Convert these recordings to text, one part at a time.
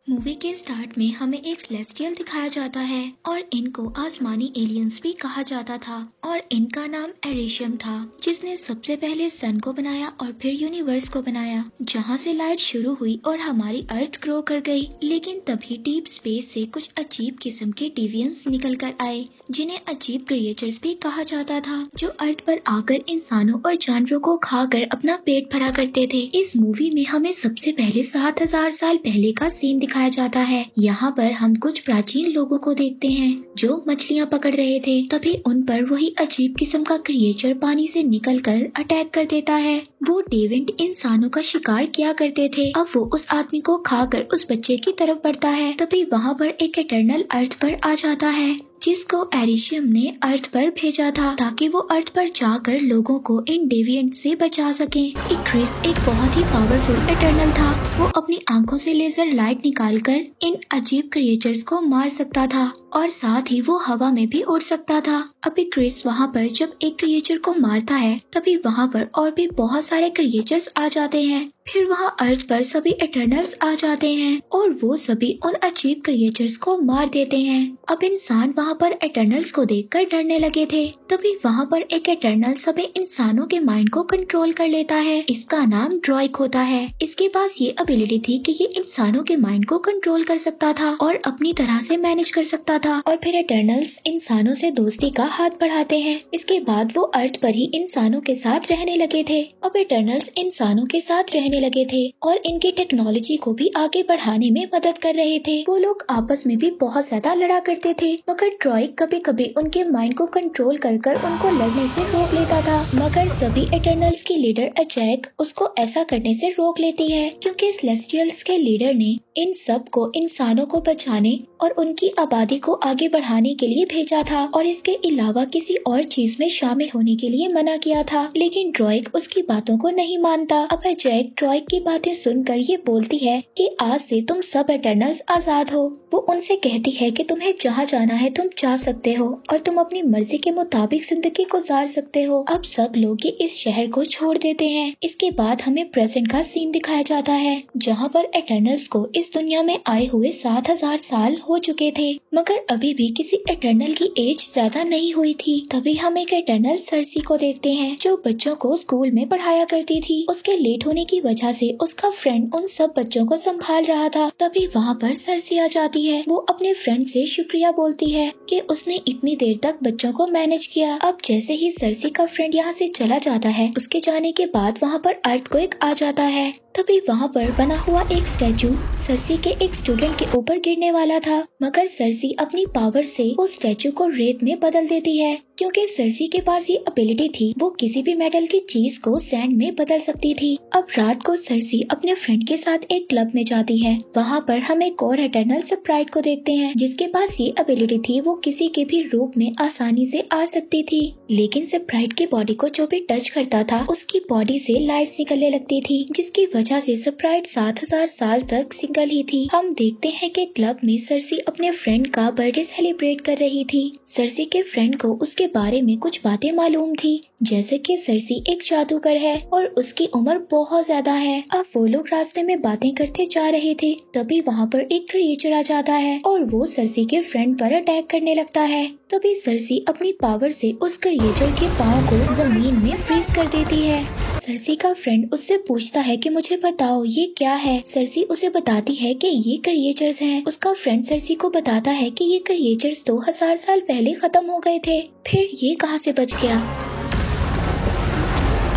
Movie के start में हमें एक सेलेस्टियल दिखाया जाता है और इनको आसमानी एलियंस भी कहा जाता था और इनका नाम एरिशियम था, जिसने सबसे पहले सन को बनाया और फिर यूनिवर्स को बनाया, जहां से लाइट शुरू हुई और हमारी अर्थ ग्रो कर गई। लेकिन तभी डीप स्पेस से कुछ अजीब किस्म के डिवियंस निकल कर आए, जिन्हें अजीब क्रिएचर्स भी कहा जाता था, जो अर्थ पर आकर इंसानों और जानवरों को खाकर अपना पेट भरा करते थे। इस मूवी में हमें सबसे पहले 7000 साल पहले का सीन दिखाया जाता है। यहाँ पर हम कुछ प्राचीन लोगों को देखते हैं जो मछलियाँ पकड़ रहे थे। तभी उन पर वही अजीब किस्म का क्रिएचर पानी से निकलकर अटैक कर देता है। वो डेविड इंसानों का शिकार किया करते थे, अब वो उस आदमी को खाकर उस बच्चे की तरफ बढ़ता है। तभी वहाँ पर एक इटर्नल अर्थ पर आ जाता है, जिसको एरिशियम ने अर्थ पर भेजा था ताकि वो अर्थ पर जाकर लोगों को इन डेविएंट से बचा सके। इक्रिस एक बहुत ही पावरफुल इटर्नल था। वो अपनी आंखों से लेजर लाइट निकालकर इन अजीब क्रिएचर्स को मार सकता था और साथ ही वो हवा में भी उड़ सकता था। अब इक्रिस वहाँ पर जब एक क्रिएचर को मारता है, तभी वहाँ पर और भी बहुत सारे क्रिएचर्स आ जाते हैं। फिर वहाँ अर्थ पर सभी इटर्नल्स आ जाते हैं और वो सभी उन अजीब क्रिएचर्स को मार देते हैं। अब इंसान वहाँ पर इटर्नल्स को देखकर डरने लगे थे। तभी वहाँ पर एक इटर्नल सभी इंसानों के माइंड को कंट्रोल कर लेता है। इसका नाम ड्रॉइक होता है। इसके पास ये एबिलिटी थी कि ये इंसानों के माइंड को कंट्रोल कर सकता था और अपनी तरह से मैनेज कर सकता था। और फिर इटर्नल्स इंसानों से दोस्ती का हाथ बढ़ाते हैं। इसके बाद वो अर्थ पर ही इंसानों के साथ रहने लगे थे। अब इटर्नल्स इंसानों के साथ रहने लगे थे और इनकी टेक्नोलॉजी को भी आगे बढ़ाने में मदद कर रहे थे। वो लोग आपस में भी बहुत ज्यादा लड़ा करते थे, मगर ड्रॉइक कभी कभी उनके माइंड को कंट्रोल कर उनको लड़ने से रोक लेता था। मगर सभी इटर्नल्स की लीडर अजैक उसको ऐसा करने से रोक लेती है, क्योंकि सेलेस्टियल्स के लीडर ने इन सब को इंसानों को बचाने और उनकी आबादी को आगे बढ़ाने के लिए भेजा था और इसके अलावा किसी और चीज में शामिल होने के लिए मना किया था। लेकिन ड्रॉइक उसकी बातों को नहीं मानता। अब अजैक ड्रॉइक की बातें सुनकर ये बोलती है कि आज से तुम सब इटर्नल्स आजाद हो। वो उनसे कहती है कि तुम्हें जहाँ जाना है तुम जा सकते हो और तुम अपनी मर्जी के मुताबिक जिंदगी गुजार सकते हो। अब सब लोग ये इस शहर को छोड़ देते हैं। इसके बाद हमें प्रेजेंट का सीन दिखाया जाता है, जहाँ पर इटर्नल्स को इस दुनिया में आए हुए 7000 साल हो चुके थे, मगर अभी भी किसी इटर्नल की एज ज्यादा नहीं हुई थी। तभी हम एक इटर्नल सर्सी को देखते हैं, जो बच्चों को स्कूल में पढ़ाया करती थी। उसके लेट होने की वजह से उसका फ्रेंड उन सब बच्चों को संभाल रहा था। तभी वहाँ पर सर्सी आ जाती है। वो अपने फ्रेंड से शुक्रिया बोलती है कि उसने इतनी देर तक बच्चों को मैनेज किया। अब जैसे ही सर्सी का फ्रेंड यहाँ से चला जाता है, उसके जाने के बाद वहाँ पर अर्थक्वेक आ जाता है। तभी वहाँ पर बना हुआ एक स्टैचू सर्सी के एक स्टूडेंट के ऊपर गिरने वाला था, मगर सर्सी अपनी पावर से उस स्टैचू को रेत में बदल देती है, क्योंकि सर्सी के पास ये एबिलिटी थी। वो किसी भी मेटल की चीज को सैंड में बदल सकती थी। अब रात को सर्सी अपने फ्रेंड के साथ एक क्लब में जाती है। वहाँ पर हम एक और इटर्नल स्प्राइट को देखते हैं, जिसके पास ये एबिलिटी थी। वो किसी के भी रूप में आसानी से आ सकती थी, लेकिन स्प्राइट की बॉडी को जो भी टच करता था, उसकी बॉडी से लाइट्स निकलने लगती थी, जिसकी वजह से स्प्राइट 7000 साल तक सिंगल ही थी। हम देखते हैं कि क्लब में सर्सी अपने फ्रेंड का बर्थडे सेलिब्रेट कर रही थी। सर्सी के फ्रेंड को उसके बारे में कुछ बातें मालूम थी, जैसे कि सर्सी एक जादूगर है और उसकी उम्र बहुत ज्यादा है। अब वो लोग रास्ते में बातें करते जा रहे थे, तभी वहाँ पर एक क्रिएचर आ जाता है और वो सर्सी के फ्रेंड पर अटैक करने लगता है। तभी सर्सी अपनी पावर से उस क्रिएचर के पाँव को जमीन में फ्रीज कर देती है। सर्सी का फ्रेंड उससे पूछता है कि मुझे बताओ ये क्या है। सर्सी उसे बताती है कि ये क्रिएचर्स हैं। उसका फ्रेंड सर्सी को बताता है कि ये क्रिएचर्स 2000 साल पहले खत्म हो गए थे, फिर ये कहाँ से बच गया।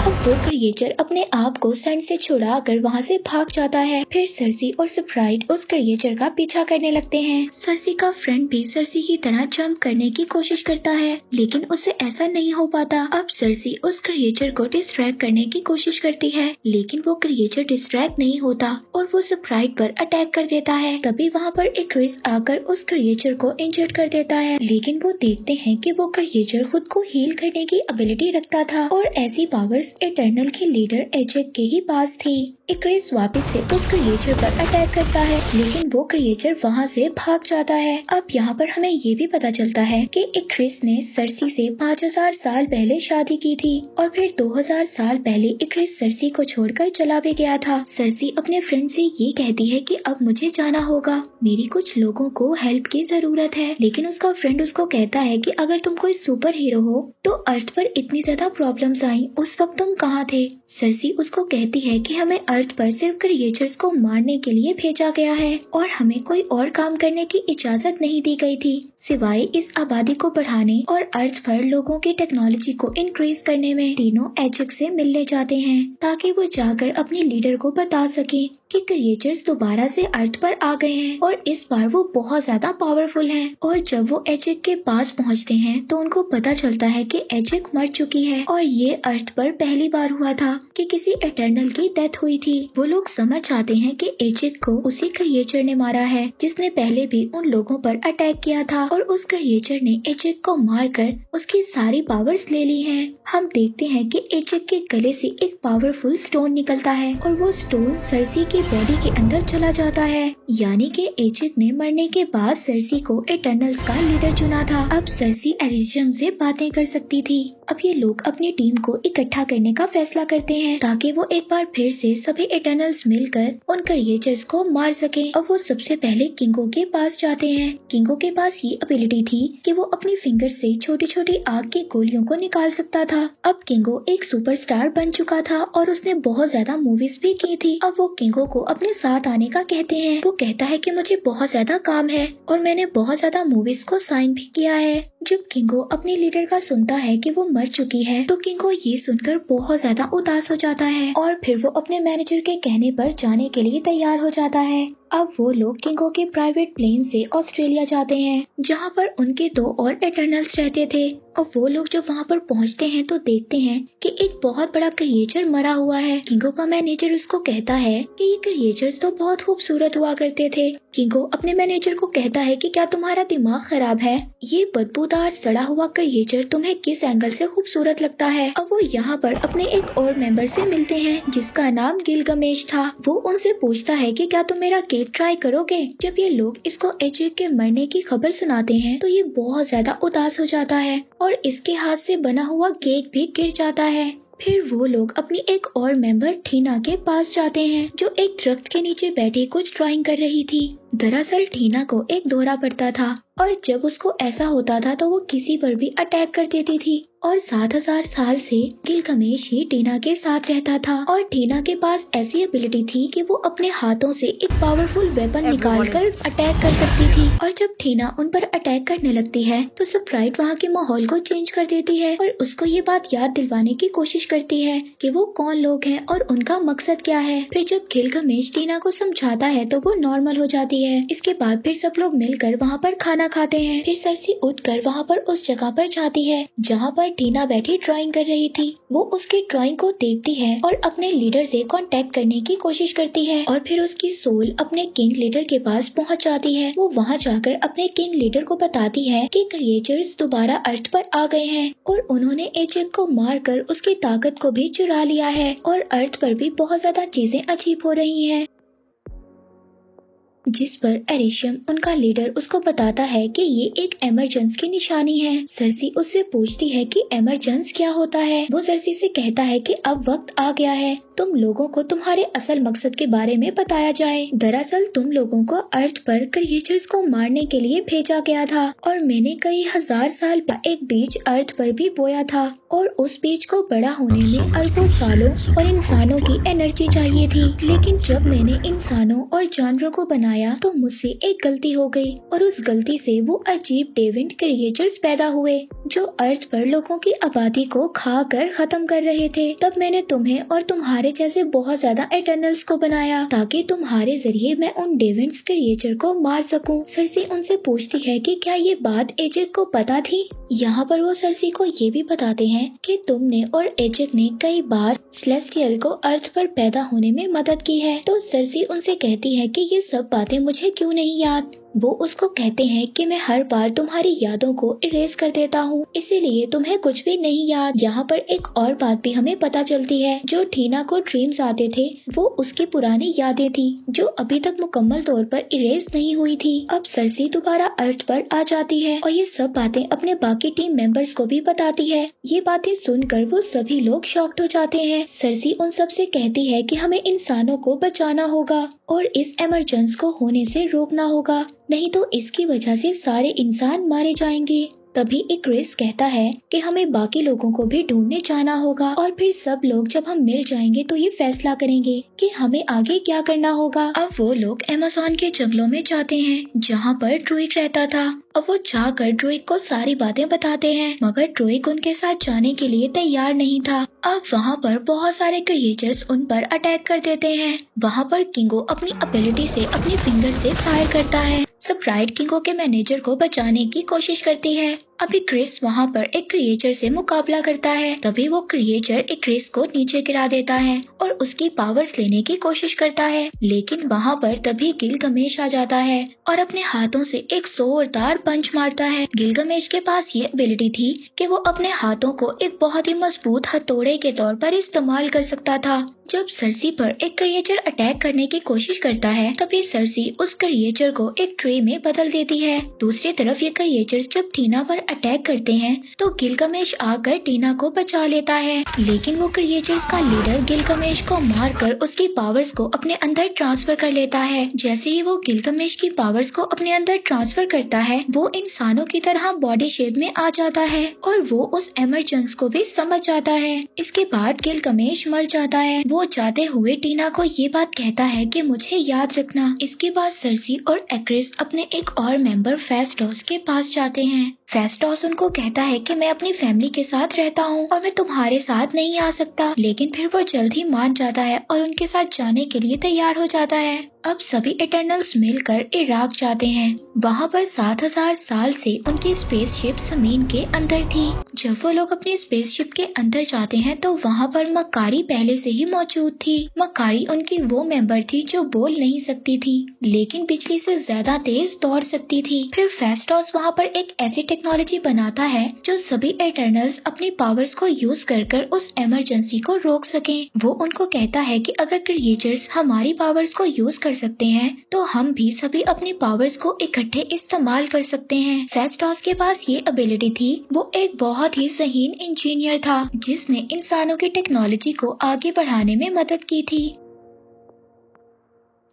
अब वो क्रिएचर अपने आप को सैंड से छुड़ाकर वहाँ से भाग जाता है। फिर सर्सी और स्प्राइट उस क्रिएचर का पीछा करने लगते हैं। सर्सी का फ्रेंड भी सर्सी की तरह जंप करने की कोशिश करता है, लेकिन उससे ऐसा नहीं हो पाता। अब सर्सी उस क्रिएचर को डिस्ट्रैक्ट करने की कोशिश करती है, लेकिन वो क्रिएचर डिस्ट्रैक्ट नहीं होता और वो स्प्राइट पर अटैक कर देता है। तभी वहाँ पर इक्रिस आकर उस क्रिएचर को इंजर्ड कर देता है, लेकिन वो देखते हैं कि वो क्रिएचर खुद को हील करने की एबिलिटी रखता था और ऐसी पावर्स इटर्नल के लीडर एजेक के ही पास थी। इक्रिस वापस से उस क्रिएचर पर अटैक करता है लेकिन वो क्रिएचर वहाँ से भाग जाता है। अब यहाँ पर हमें ये भी पता चलता है कि इक्रिस ने सर्सी से 5000 साल पहले शादी की थी और फिर 2000 साल पहले इक्रिस सर्सी को छोड़कर चला भी गया था। सर्सी अपने फ्रेंड से ये कहती है कि अब मुझे जाना होगा, मेरी कुछ लोगों को हेल्प की जरूरत है। लेकिन उसका फ्रेंड उसको कहता है कि अगर तुम कोई सुपर हीरो हो तो अर्थ पर इतनी ज्यादा प्रॉब्लम्स आई, उस वक्त तुम कहाँ थे? सर्सी उसको कहती है कि हमें अर्थ पर सिर्फ क्रिएचर्स को मारने के लिए भेजा गया है और हमें कोई और काम करने की इजाजत नहीं दी गई थी सिवाय इस आबादी को बढ़ाने और अर्थ पर लोगों की टेक्नोलॉजी को इंक्रीज करने में। तीनों एजेक से मिलने जाते हैं ताकि वो जाकर अपने लीडर को बता सके कि क्रिएचर्स दोबारा से अर्थ पर आ गए हैं और इस बार वो बहुत ज्यादा पावरफुल हैं। और जब वो एजेक के पास पहुंचते हैं तो उनको पता चलता है कि एजेक मर चुकी है और ये अर्थ पर पहली बार हुआ था कि किसी एटर्नल की डेथ हुई थी। वो लोग समझ जाते हैं कि एजेक को उसी क्रिएचर ने मारा है जिसने पहले भी उन लोगों पर अटैक किया था और उस क्रिएचर ने एजेक को मारकर उसकी सारी पावर्स ले ली हैं। हम देखते हैं कि एजेक के गले से एक पावरफुल स्टोन निकलता है और वो स्टोन सर्सी की बॉडी के अंदर चला जाता है। यानी कि एजेक ने मरने के बाद सर्सी को एटर्नल्स का लीडर चुना था। अब सर्सी एरिशियम से बातें कर सकती थी। अब ये लोग अपनी टीम को इकट्ठा करने का फैसला करते हैं ताकि वो एक बार फिर से सभी एटर्नल्स मिलकर उन क्रिएचर्स को मार सके। अब वो सबसे पहले किंगो के पास जाते हैं। किंगो के पास ये एबिलिटी थी कि वो अपनी फिंगर से छोटी छोटी आग की गोलियों को निकाल सकता था। अब किंगो एक सुपरस्टार बन चुका था और उसने बहुत ज्यादा मूवीज भी की थी। अब वो किंगो को अपने साथ आने का कहते हैं। वो कहता है कि मुझे बहुत ज्यादा काम है और मैंने बहुत ज्यादा मूवीज को साइन भी किया है। जब किंगो अपने लीडर का सुनता है कि वो मर चुकी है तो किंगो ये सुनकर बहुत ज्यादा उदास हो जाता है और फिर वो अपने मैनेजर के कहने पर जाने के लिए तैयार हो जाता है। अब वो लोग किंगो के प्राइवेट प्लेन से ऑस्ट्रेलिया जाते हैं जहाँ पर उनके 2 और एटर्नल्स रहते थे। और वो लोग जब वहाँ पर पहुँचते हैं तो देखते हैं कि एक बहुत बड़ा क्रिएचर मरा हुआ है। किंगो का मैनेजर उसको कहता है कि ये क्रिएचर्स तो बहुत खूबसूरत हुआ करते थे। किंगो अपने मैनेजर को कहता है कि क्या तुम्हारा दिमाग खराब है? ये बदबूदार सड़ा हुआ क्रिएचर तुम्हें किस एंगल से खूबसूरत लगता है? अब वो यहाँ पर अपने एक और मेंबर से मिलते हैं जिसका नाम गिलगमेश था। वो उनसे पूछता है कि क्या तुम मेरा केक ट्राई करोगे? जब ये लोग इसको एजेक के मरने की खबर सुनाते हैं तो ये बहुत ज्यादा उदास हो जाता है और इसके हाथ से बना हुआ केक भी गिर जाता है। फिर वो लोग अपनी एक और मेंबर ठीना के पास जाते हैं जो एक दरख्त के नीचे बैठी कुछ ड्राइंग कर रही थी। दरअसल ठीना को एक दौरा पड़ता था और जब उसको ऐसा होता था तो वो किसी पर भी अटैक कर देती थी और 7000 साल से गिलगमेश ही टीना के साथ रहता था और टीना के पास ऐसी एबिलिटी थी कि वो अपने हाथों से एक पावरफुल वेपन निकालकर अटैक कर सकती थी। और जब टीना उन पर अटैक करने लगती है तो स्प्राइट वहाँ के माहौल को चेंज कर देती है और उसको ये बात याद दिलवाने की कोशिश करती है कि वो कौन लोग हैं और उनका मकसद क्या है। फिर जब गिलगमेश टीना को समझाता है तो वो नॉर्मल हो जाती है। इसके बाद फिर सब लोग मिलकर वहाँ पर खाना खाते हैं। फिर सर्सी उठकर वहाँ पर उस जगह पर जाती है जहाँ पर टीना बैठी ड्राइंग कर रही थी। वो उसकी ड्राइंग को देखती है और अपने लीडर से कांटेक्ट करने की कोशिश करती है और फिर उसकी सोल अपने किंग लीडर के पास पहुँच जाती है। वो वहाँ जाकर अपने किंग लीडर को बताती है कि क्रिएचर्स दोबारा अर्थ पर आ गए हैं और उन्होंने एजेक को मारकर उसकी ताकत को भी चुरा लिया है और अर्थ पर भी बहुत ज्यादा चीजें अजीब हो रही हैं। जिस पर एरिशियम उनका लीडर उसको बताता है कि ये एक एमरजेंस की निशानी है। सर्सी उससे पूछती है कि एमरजेंस क्या होता है। वो सर्सी से कहता है कि अब वक्त आ गया है, तुम लोगों को तुम्हारे असल मकसद के बारे में बताया जाए। दरअसल तुम लोगों को अर्थ पर क्रिएचर्स को मारने के लिए भेजा गया था और मैंने कई हजार साल एक बीज अर्थ पर भी बोया था और उस बीज को बड़ा होने में अरबों सालों और इंसानों की एनर्जी चाहिए थी। लेकिन जब मैंने इंसानों और जानवरों को बनाया तो मुझसे एक गलती हो गई और उस गलती से वो अजीब डेविंट क्रिएचर्स पैदा हुए जो अर्थ पर लोगों की आबादी को खा कर खत्म कर रहे थे। तब मैंने तुम्हें और तुम्हारे जैसे बहुत ज्यादा एटर्नल्स को बनाया ताकि तुम्हारे जरिए मैं उन डेविंट्स क्रिएचर को मार सकूं। सर्सी उनसे पूछती है कि क्या ये बात एजेक को पता थी। यहाँ पर वो सर्सी को ये भी बताते हैं कि तुमने और एजेक ने कई बार सेलेस्टियल को अर्थ पर पैदा होने में मदद की है। तो सर्सी उनसे कहती है कि ये सब बातें मुझे क्यों नहीं याद। वो उसको कहते हैं कि मैं हर बार तुम्हारी यादों को इरेज कर देता हूँ, इसीलिए तुम्हें कुछ भी नहीं याद। यहाँ पर एक और बात भी हमें पता चलती है, जो टीना को ड्रीम्स आते थे वो उसकी पुरानी यादें थी जो अभी तक मुकम्मल तौर पर इरेज नहीं हुई थी। अब सरसी दोबारा अर्थ पर आ जाती है और ये सब बातें अपने बाकी टीम मेंबर्स को भी बताती है। ये बातें सुनकर वो सभी लोग शॉक्ड हो जाते हैं। सरसी उन सब से कहती है कि हमें इंसानों को बचाना होगा और इस इमरजेंसी को होने से रोकना होगा, नहीं तो इसकी वजह से सारे इंसान मारे जाएंगे। तभी इक्रिस कहता है कि हमें बाकी लोगों को भी ढूंढने जाना होगा और फिर सब लोग जब हम मिल जाएंगे तो ये फैसला करेंगे कि हमें आगे क्या करना होगा। अब वो लोग अमेज़न के जंगलों में जाते हैं जहाँ पर ड्रूइग रहता था। अब वो जाकर ड्रूइग को सारी बातें बताते हैं, मगर ड्रूइग उनके साथ जाने के लिए तैयार नहीं था। अब वहाँ पर बहुत सारे क्रिएचर्स उन पर अटैक कर देते हैं। वहाँ पर किंगो अपनी एबिलिटी से अपनी फिंगर से फायर करता है। स्प्राइट किंगो के मैनेजर को बचाने की कोशिश करती है। अभी क्रिस वहाँ पर एक क्रिएचर से मुकाबला करता है। तभी वो क्रिएचर क्रिस को नीचे गिरा देता है और उसकी पावर्स लेने की कोशिश करता है, लेकिन वहाँ पर तभी गिलगमेश आ जाता है और अपने हाथों से एक जोरदार पंच मारता है। गिलगमेश के पास ये एबिलिटी थी कि वो अपने हाथों को एक बहुत ही मजबूत हथौड़े के तौर पर इस्तेमाल कर सकता था। जब सरसी पर एक क्रिएचर अटैक करने की कोशिश करता है, तभी सरसी उस क्रिएचर को एक ट्रे में बदल देती है। दूसरी तरफ ये क्रिएचर्स जब टीना पर अटैक करते हैं तो गिलगमेश आकर टीना को बचा लेता है, लेकिन वो क्रिएचर्स का लीडर गिलगमेश को मारकर उसकी पावर्स को अपने अंदर ट्रांसफर कर लेता है। जैसे ही वो गिलगमेश की पावर्स को अपने अंदर ट्रांसफर करता है, वो इंसानों की तरह बॉडी शेप में आ जाता है और वो उस इमरजेंसी को भी समझ जाता है। इसके बाद गिलगमेश मर जाता है। वो जाते हुए टीना को ये बात कहता है कि मुझे याद रखना। इसके बाद सरसी और एक्रिस अपने एक और मेंबर फेस्टोस के पास जाते हैं। फेस्टोस उनको कहता है कि मैं अपनी फैमिली के साथ रहता हूँ और मैं तुम्हारे साथ नहीं आ सकता, लेकिन फिर वो जल्द ही मान जाता है और उनके साथ जाने के लिए तैयार हो जाता है। अब सभी इटर्नल्स मिलकर इराक जाते हैं। वहाँ पर 7000 साल से उनकी स्पेसशिप जमीन के अंदर थी। जब वो लोग अपनी स्पेसशिप के अंदर जाते हैं तो वहाँ पर मक्कारी पहले से ही मौजूद थी। मक्कारी उनकी वो मेंबर थी जो बोल नहीं सकती थी, लेकिन बिजली से ज्यादा तेज दौड़ सकती थी। फिर फेस्टोस वहाँ पर एक ऐसी टेक्नोलॉजी बनाता है जो सभी इटर्नल्स अपनी पावर्स को यूज कर उस इमरजेंसी को रोक सकें। वो उनको कहता है कि अगर क्रिएचर्स हमारी पावर्स को यूज कर सकते हैं तो हम भी सभी अपनी पावर्स को इकट्ठे इस्तेमाल कर सकते हैं। फेस्टोस के पास ये एबिलिटी थी। वो एक बहुत ही ज़हीन इंजीनियर था जिसने इंसानों की टेक्नोलॉजी को आगे बढ़ाने में मदद की थी।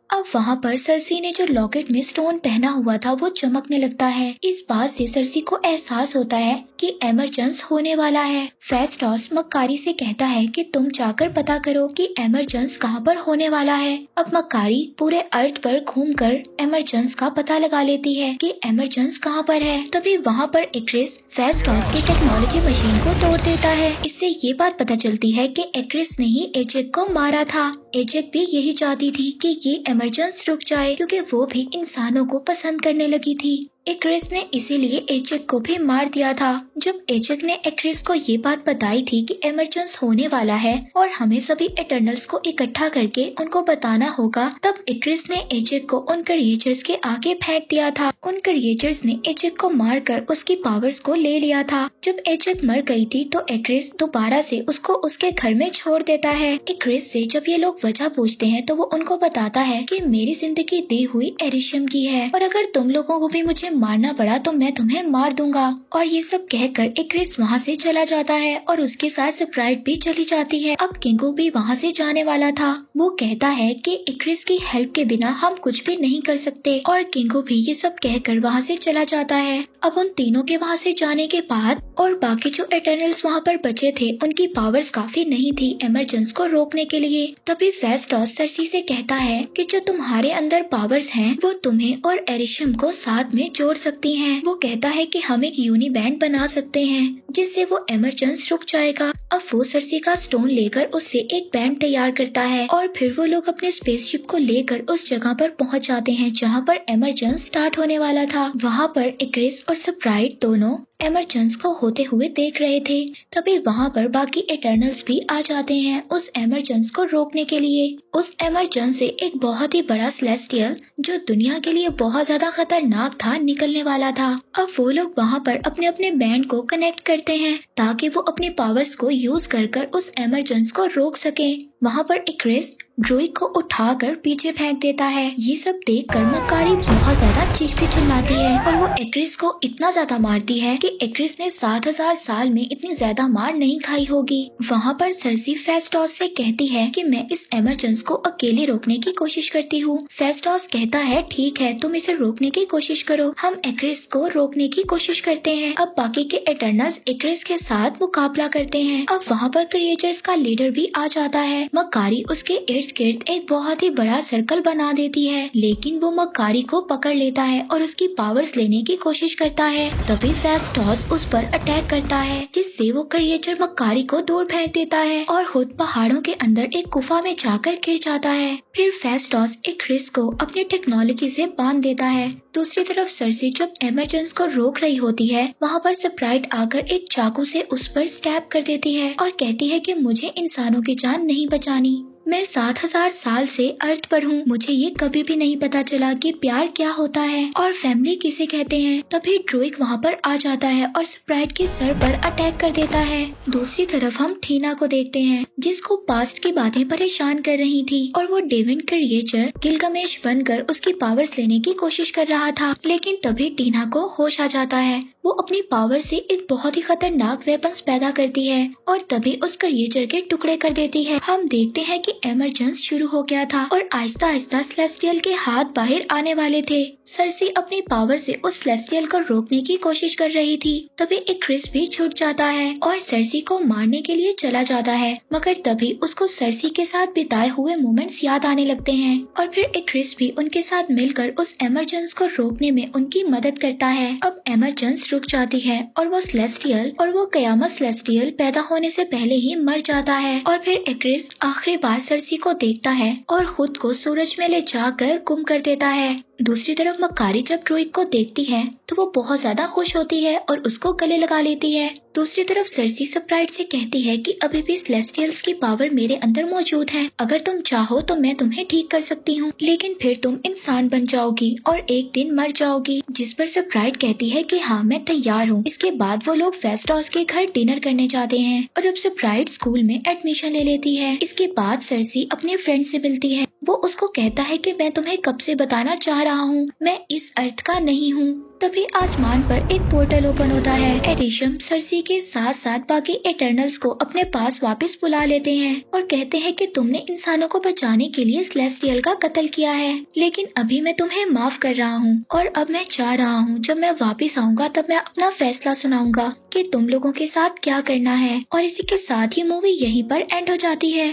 अब वहाँ पर सरसी ने जो लॉकेट में स्टोन पहना हुआ था वो चमकने लगता है। इस बात से सरसी को एहसास होता है कि इमरजेंसी होने वाला है। फेस्टोस मक्कारी से कहता है कि तुम जाकर पता करो कि इमरजेंसी कहाँ पर होने वाला है। अब मक्कारी पूरे अर्थ पर घूमकर इमरजेंसी का पता लगा लेती है कि इमरजेंसी कहाँ पर है। तभी वहाँ पर एक्रिस फेस्टोस की टेक्नोलॉजी मशीन को तोड़ देता है। इससे ये बात पता चलती है कि एक्रिस ने ही एजेक को मारा था। एजेक भी यही चाहती थी कि ये इमरजेंसी रुक जाए, क्योंकि वो भी इंसानों को पसंद करने लगी थी। एक्रिस ने इसीलिए एजेक को भी मार दिया था। जब एजेक ने एक्रिस को ये बात बताई थी कि इमरजेंसी होने वाला है और हमें सभी इटर्नल्स को इकट्ठा करके उनको बताना होगा, तब एक्रिस ने एजेक को उन क्रिएचर्स के आगे फेंक दिया था। उन क्रिएचर्स ने एजेक को मारकर उसकी पावर्स को ले लिया था। जब एजेक मर गई थी तो एक्रिस दोबारा से उसको उसके घर में छोड़ देता है। एक्रिस से जब ये लोग वजह पूछते हैं तो वो उनको बताता है कि मेरी जिंदगी दी हुई एरिशम की है और अगर तुम लोगों को भी मुझे मारना पड़ा तो मैं तुम्हें मार दूंगा। और ये सब कहकर एक्रिस वहाँ से चला जाता है और उसके साथ स्प्राइट भी चली जाती है। अब किंगो भी वहाँ से जाने वाला था। वो कहता है कि एक्रिस की हेल्प के बिना हम कुछ भी नहीं कर सकते और किंगो भी ये सब कहकर वहाँ से चला जाता है। अब उन तीनों के वहाँ से जाने के बाद और बाकी जो इटर्नल्स वहाँ पर बचे थे उनकी पावर्स काफी नहीं थी इमरजेंसी को रोकने के लिए। तभी फेस्टोस सरसी से कहता है कि जो तुम्हारे अंदर पावर्स हैं वो तुम्हें और एरिशम को साथ में जोड़ सकती हैं। वो कहता है कि हम एक यूनिबैंड बना सकते हैं जिससे वो इमरजेंसी रुक जाएगा। अब वो सरसी का स्टोन लेकर उससे एक बैंड तैयार करता है और फिर वो लोग अपने स्पेसशिप को लेकर उस जगह पर पहुंच जाते हैं जहां पर इमरजेंसी स्टार्ट होने वाला था। वहां पर एक्रिस और स्प्राइट दोनों एमरजेंस को होते हुए देख रहे थे। तभी वहाँ पर बाकी इटर्नल्स भी आ जाते हैं उस एमरजेंस को रोकने के लिए। उस एमरजेंस से एक बहुत ही बड़ा सेलेस्टियल जो दुनिया के लिए बहुत ज्यादा खतरनाक था निकलने वाला था। अब वो लोग वहाँ पर अपने अपने बैंड को कनेक्ट करते हैं ताकि वो अपने पावर्स को यूज कर उस एमरजेंस को रोक सके। वहाँ पर एक्रिस ड्रूइग को उठाकर पीछे फेंक देता है। ये सब देखकर मक्कारी बहुत ज्यादा चीखती चिल्लाती है और वो एक्रिस को इतना ज्यादा मारती है कि एक्रिस ने 7000 साल में इतनी ज्यादा मार नहीं खाई होगी। वहाँ पर सर्सी फेस्टोस से कहती है कि मैं इस एमरजेंस को अकेले रोकने की कोशिश करती हूँ। फेस्टोस कहता है ठीक है, तुम इसे रोकने की कोशिश करो, हम एक्रिस को रोकने की कोशिश करते हैं। अब बाकी के इटर्नल्स एक्रिस के साथ मुकाबला करते हैं। अब वहाँ पर क्रिएचर्स का लीडर भी आ जाता है। मक्कारी उसके इर्द गिर्द एक बहुत ही बड़ा सर्कल बना देती है, लेकिन वो मक्कारी को पकड़ लेता है और उसकी पावर्स लेने की कोशिश करता है। तभी फेस्टोस उस पर अटैक करता है, जिससे वो क्रिएचर मक्कारी को दूर फेंक देता है और खुद पहाड़ों के अंदर एक गुफा में जाकर गिर जाता है। फिर फेस्टोस एक्रिस को अपनी टेक्नोलॉजी से बांध देता है। दूसरी तरफ सर्सी जब एमरजेंस को रोक रही होती है, वहाँ पर स्प्राइट आकर एक चाकू से उस पर स्टैब कर देती है और कहती है कि मुझे इंसानों की जान नहीं बचानी। मैं 7000 साल से अर्थ पर हूँ, मुझे ये कभी भी नहीं पता चला कि प्यार क्या होता है और फैमिली किसे कहते हैं। तभी ड्रूइग वहाँ पर आ जाता है और स्प्राइट के सर पर अटैक कर देता है। दूसरी तरफ हम ठीना को देखते हैं, जिसको पास्ट की बातें परेशान कर रही थी और वो डेविन क्रिएचर गिलगमेश बनकर उसकी पावर्स लेने की कोशिश कर रहा था। लेकिन तभी टीना को होश आ जाता है। वो अपनी पावर से एक बहुत ही खतरनाक वेपन्स पैदा करती है और तभी उस क्रिएचर के टुकड़े कर देती है। हम देखते हैं कि एमरजेंस शुरू हो गया था और आहिस्ता आहिस्ता सेलेस्टियल के हाथ बाहर आने वाले थे। सर्सी अपनी पावर से उस सेलेस्टियल को रोकने की कोशिश कर रही थी। तभी एक्रिस भी छूट जाता है और सर्सी को मारने के लिए चला जाता है, मगर तभी उसको सर्सी के साथ बिताए हुए मोमेंट्स याद आने लगते हैं और फिर एक्रिस भी उनके साथ मिलकर उस एमरजेंस को रोकने में उनकी मदद करता है। अब एमरजेंस रुक जाती है और वो सेलेस्टियल और वो कयामत सेलेस्टियल पैदा होने से पहले ही मर जाता है और फिर एक्रिस आखिरी बार सर्सी को देखता है और खुद को सूरज में ले जाकर गुम कर देता है। दूसरी तरफ मक्कारी जब ड्रूइग को देखती है तो वो बहुत ज्यादा खुश होती है और उसको गले लगा लेती है। दूसरी तरफ सर्सी स्प्राइट से कहती है कि अभी भी सेलेस्टियल्स की पावर मेरे अंदर मौजूद है, अगर तुम चाहो तो मैं तुम्हें ठीक कर सकती हूँ, लेकिन फिर तुम इंसान बन जाओगी और एक दिन मर जाओगी। जिस पर स्प्राइट कहती है कि हाँ मैं तैयार हूँ। इसके बाद वो लोग फेस्टोस के घर डिनर करने जाते हैं और अब स्प्राइट स्कूल में एडमिशन ले लेती है। इसके बाद सर्सी अपने फ्रेंड से मिलती है। वो उसको कहता है कि मैं तुम्हें कब से बताना चाह रहा हूँ, मैं इस अर्थ का नहीं हूँ। तभी आसमान पर एक पोर्टल ओपन होता है। एरिशम सर्सी के साथ साथ बाकी इटर्नल्स को अपने पास वापस बुला लेते हैं और कहते हैं कि तुमने इंसानों को बचाने के लिए सेलेस्टियल का कत्ल किया है, लेकिन अभी मैं तुम्हें माफ कर रहा हूँ और अब मैं चाह रहा हूँ जब मैं वापस आऊंगा तब मैं अपना फैसला सुनाऊंगा कि तुम लोगों के साथ क्या करना है। और इसी के साथ ही मूवी यहीं पर एंड हो जाती है।